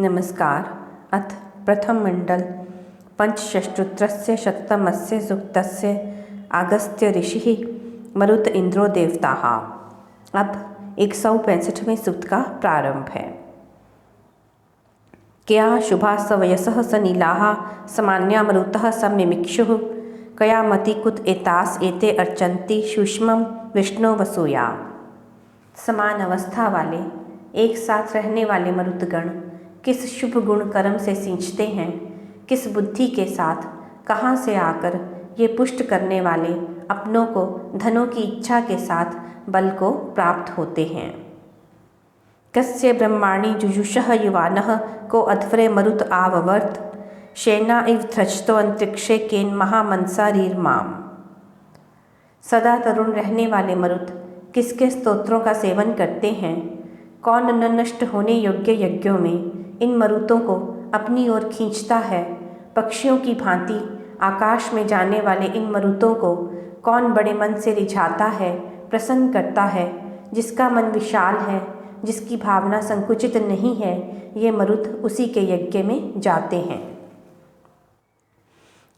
नमस्कार। अथ प्रथम मंडल पंचषष्टोत्तरस्य शततमस्य सूक्तस्य अगस्त्य ऋषिः मरुत इंद्रो देवताः। अब 165वें सूक्त का प्रारंभ है। क्या शुभा सवयसः सनीलाः सामान्या मरुतः समिमिक्षुः कया मतिकुत एतास एते अर्चन्ति सूक्ष्मं विष्णु वसूया। समान अवस्था वाले एक साथ रहने वाले मरुतगण किस शुभ गुण कर्म से सींचते हैं, किस बुद्धि के साथ कहाँ से आकर ये पुष्ट करने वाले अपनों को धनों की इच्छा के साथ बल को प्राप्त होते हैं। कस्य ब्रह्माणि जुजुषः युवानः को अध्वरे मरुत आववर्त शेना इव ध्रजतो अंतरिक्षे केन महामंसारीर्माम। सदा तरुण रहने वाले मरुत किसके स्तोत्रों का सेवन करते हैं, कौन न नष्ट होने योग्य यज्ञों में इन मरुतों को अपनी ओर खींचता है। पक्षियों की भांति आकाश में जाने वाले इन मरुतों को कौन बड़े मन से रिझाता है, प्रसन्न करता है। जिसका मन विशाल है, जिसकी भावना संकुचित नहीं है, ये मरुत उसी के यज्ञ में जाते हैं।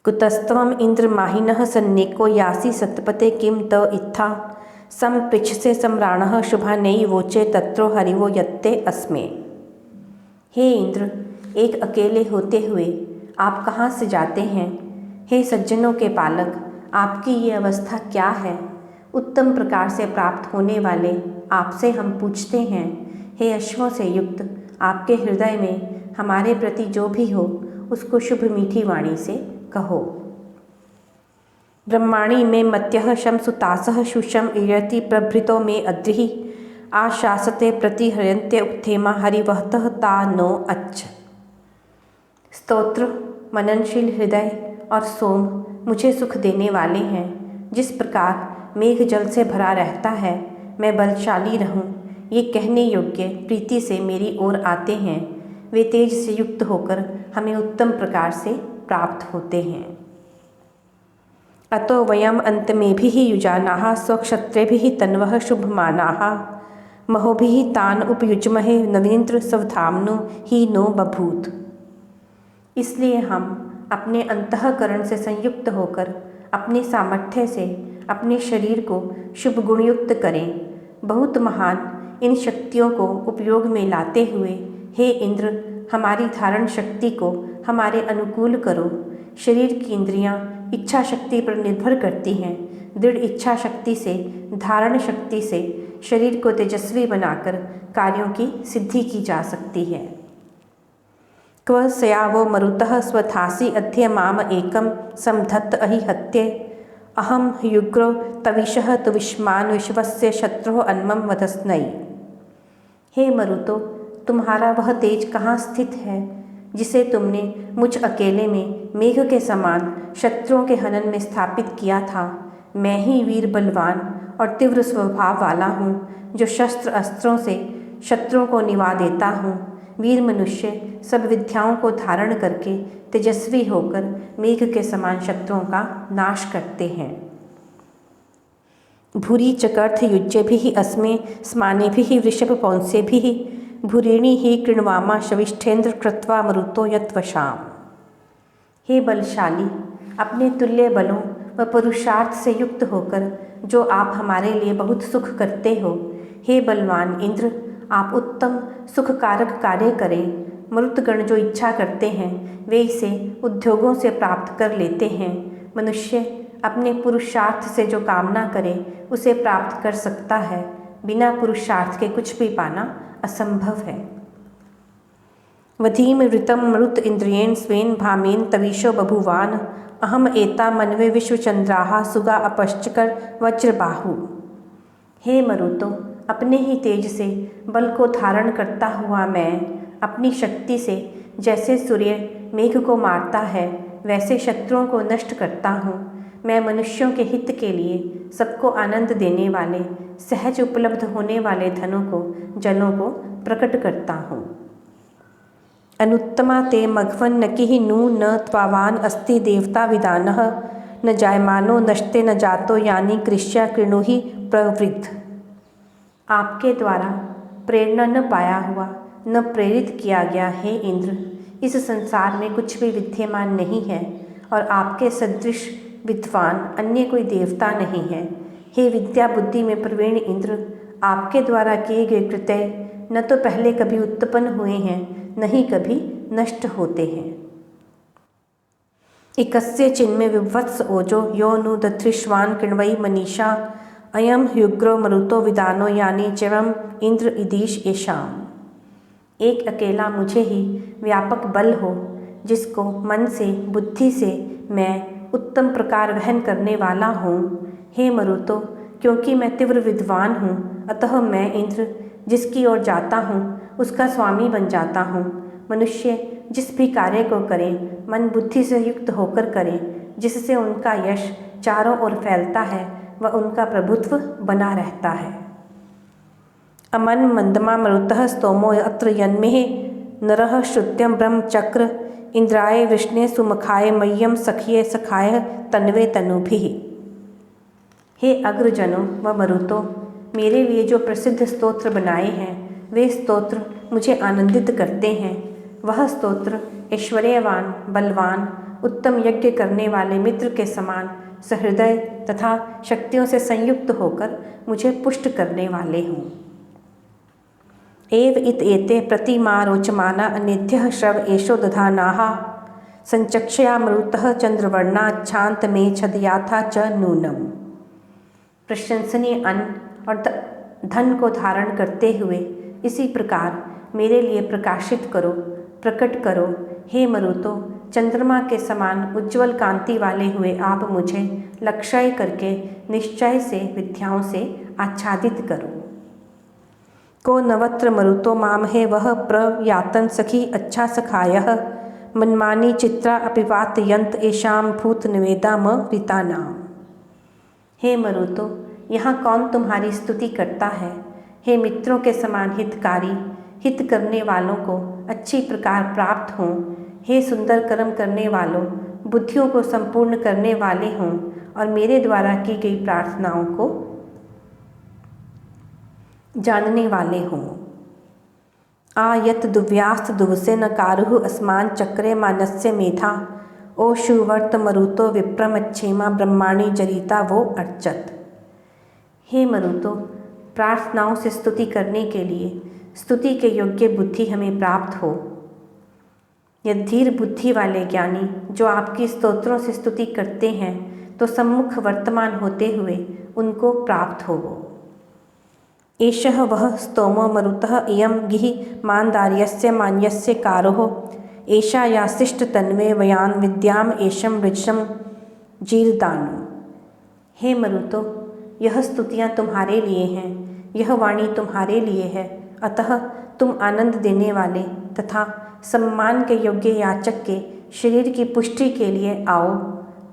कुतस्त्वम इंद्र माहिनः सन्नेको यासी सतपते किम त इत्था समपृच्छसे सम्राणः शुभा नई वोचे तत्रो हरिवो यत्ते अस्मे। हे इंद्र, एक अकेले होते हुए आप कहाँ से जाते हैं? हे सज्जनों के पालक, आपकी ये अवस्था क्या है? उत्तम प्रकार से प्राप्त होने वाले आपसे हम पूछते हैं। हे अश्वों से युक्त आपके हृदय में हमारे प्रति जो भी हो उसको शुभ मीठी वाणी से कहो। ब्रह्माणि में मत्यः शमसुतासः शुशम ईयति प्रभृतो में अद्रिः आशासते प्रतिहरन्त्य उक्थेमा हरिवहतः ता नो अच्छ। स्तोत्र, मननशील हृदय और सोम मुझे सुख देने वाले हैं। जिस प्रकार मेघ जल से भरा रहता है, मैं बलशाली रहूं, ये कहने योग्य प्रीति से मेरी ओर आते हैं। वे तेज से युक्त होकर हमें उत्तम प्रकार से प्राप्त होते हैं। अतो वयम अंतमेभिः युजानाः स्वक्षत्रेभिः तन्वः शुभमानाः महोभिः तान उपयुज्महे नवीन्द्र स्वधाम्नो ही नो बभूत। इसलिए हम अपने अंतःकरण से संयुक्त होकर अपने सामर्थ्य से अपने शरीर को शुभ गुणयुक्त करें। बहुत महान इन शक्तियों को उपयोग में लाते हुए हे इंद्र, हमारी धारण शक्ति को हमारे अनुकूल करो। शरीर की इंद्रियां इच्छा शक्ति पर निर्भर करती हैं। दृढ़ इच्छा शक्ति से, धारण शक्ति से शरीर को तेजस्वी बनाकर कार्यों की सिद्धि की जा सकती है। क्व सयावो मरुतः स्वधासी अध्य माम एकम समधत्त अहि हत्ये अहम युग्रो तविषः तुविष्मान विश्वस्य शत्रुः अन्मम वधस्नई। हे मरुतो, तुम्हारा वह तेज कहाँ स्थित है जिसे तुमने मुझ अकेले में मेघ के समान शत्रुओं के हनन में स्थापित किया था। मैं ही वीर बलवान और तीव्र स्वभाव वाला हूँ, जो शस्त्र अस्त्रों से शत्रुओं को निवा देता हूँ। वीर मनुष्य सब विद्याओं को धारण करके तेजस्वी होकर मेघ के समान शत्रुओं का नाश करते हैं। भूरि चकर्थ युज्यभिः अस्मे स्मानेभिः वृषभपौंसेभिः भूरिणी ही कृण्वामा शविष्ठेन्द्र कृत्वा मरुतो यत्वशाम। हे बलशाली, अपने तुल्य बलों व पुरुषार्थ से युक्त होकर जो आप हमारे लिए बहुत सुख करते हो, हे बलवान इंद्र, आप उत्तम सुखकारक कार्य करें। मरुतगण जो इच्छा करते हैं वे इसे उद्योगों से प्राप्त कर लेते हैं। मनुष्य अपने पुरुषार्थ से जो कामना करे उसे प्राप्त कर सकता है। बिना पुरुषार्थ के कुछ भी पाना असंभव है। वधीम ऋतम मरुत इंद्रियेण स्वेन भामेन तविशो बभुवान अहम एता मनवे विश्वचंद्राः सुगा अपश्चकर वज्रबाहु। हे मरुतो, अपने ही तेज से बल को धारण करता हुआ मैं अपनी शक्ति से जैसे सूर्य मेघ को मारता है वैसे शत्रुओं को नष्ट करता हूँ। मैं मनुष्यों के हित के लिए सबको आनंद देने वाले सहज उपलब्ध होने वाले जलों को प्रकट करता हूँ। अनुत्तमा ते मघवन नकिः नु न त्वावान अस्ति देवता विदानः न जायमानो नष्टे न जातो यानी कृष्या कृणुहि प्रवृद्ध। आपके द्वारा प्रेरणा न पाया हुआ न प्रेरित किया गया। हे इंद्र, इस संसार में कुछ भी विद्यमान नहीं है और आपके सदृश विद्वान अन्य कोई देवता नहीं है। हे विद्या बुद्धि में प्रवीण इंद्र, आपके द्वारा किए गए कृत्य न तो पहले कभी उत्पन्न हुए हैं, न ही कभी नष्ट होते हैं। एकस्य चिन्मे विवत्स ओजो यो नु दधृश्वान कृण्वयि मनीषा अयम ह्युग्रो मरुतो विदानो यानी चैवम इंद्र इदीश येषाम्। एक अकेला मुझे ही व्यापक बल हो, जिसको मन से बुद्धि से मैं उत्तम प्रकार वहन करने वाला हूँ। हे मरुतो, क्योंकि मैं तीव्र विद्वान हूँ, अतः मैं इंद्र जिसकी ओर जाता हूँ उसका स्वामी बन जाता हूँ। मनुष्य जिस भी कार्य को करें मन बुद्धि से युक्त होकर करें, जिससे उनका यश चारों ओर फैलता है व उनका प्रभुत्व बना रहता है। अमन मंदमा मरुतः स्तोमो अत्र यन्मेः नरः श्रुत्यं ब्रह्मचक्र इंद्राय विष्णे सुमुखाय मह्यम सखिये सखाय तन्वे तनुभिः। हे अग्रजनों व मरुतो, मेरे लिए जो प्रसिद्ध स्तोत्र बनाए हैं वे स्तोत्र मुझे आनंदित करते हैं। वह स्तोत्र ऐश्वर्यवान, बलवान, उत्तम यज्ञ करने वाले मित्र के समान सहृदय तथा शक्तियों से संयुक्त होकर मुझे पुष्ट करने वाले हों। एव इत एते प्रतिमारोचमाना अनेभ्यः श्रव एषो दधानाः संचक्षया मरुतः चंद्रवर्णाच्छांत में छदयाथा च नूनम। प्रशंसनीय अन्न और धन को धारण करते हुए इसी प्रकार मेरे लिए प्रकाशित करो, प्रकट करो। हे मरुतो, चंद्रमा के समान उज्ज्वल कांति वाले हुए आप मुझे लक्ष्य करके निश्चय से विद्याओं से आच्छादित करो। को नवत्र मरुतो मामहे वह प्रयातन सखी अच्छा सखायः मनमानी चित्रा अपिवातयंत येषां भूत निवेदा म ऋतानाम। हे मरुतो, यहाँ कौन तुम्हारी स्तुति करता है। हे मित्रों के समान हितकारी, हित करने वालों को अच्छी प्रकार प्राप्त हों। हे सुंदर कर्म करने वालों, बुद्धियों को संपूर्ण करने वाले हों और मेरे द्वारा की गई प्रार्थनाओं को जानने वाले हों। आयत दुव्यास्त दुवसे न कारुः अस्मान चक्रे मानस्य मेधा ओ शुवर्त मरुतो विप्रमच्छेमा ब्रह्माणी जरिता वो अर्चत। हे मरुतो, प्रार्थनाओं से स्तुति करने के लिए स्तुति के योग्य बुद्धि हमें प्राप्त हो। यदि धीर बुद्धि वाले ज्ञानी जो आपकी स्तोत्रों से स्तुति करते हैं तो सम्मुख वर्तमान होते हुए उनको प्राप्त हो। एषः वह स्तोमो मरुतः इयं गिः मानदार्यस्य मान्यस्य कारोः एषा यासिष्ठ तन्वे वयान विद्याम एषम वृक्षम जीरदानु। हे मरुतो, यह स्तुतियाँ तुम्हारे लिए हैं, यह वाणी तुम्हारे लिए है, अतः तुम आनंद देने वाले तथा सम्मान के योग्य याचक के शरीर की पुष्टि के लिए आओ,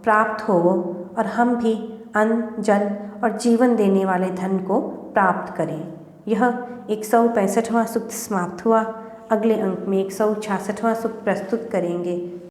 प्राप्त होवो और हम भी अन्न, जल और जीवन देने वाले धन को प्राप्त करें। यह 165वां सूक्त समाप्त हुआ। अगले अंक में 166वां सूक्त प्रस्तुत करेंगे।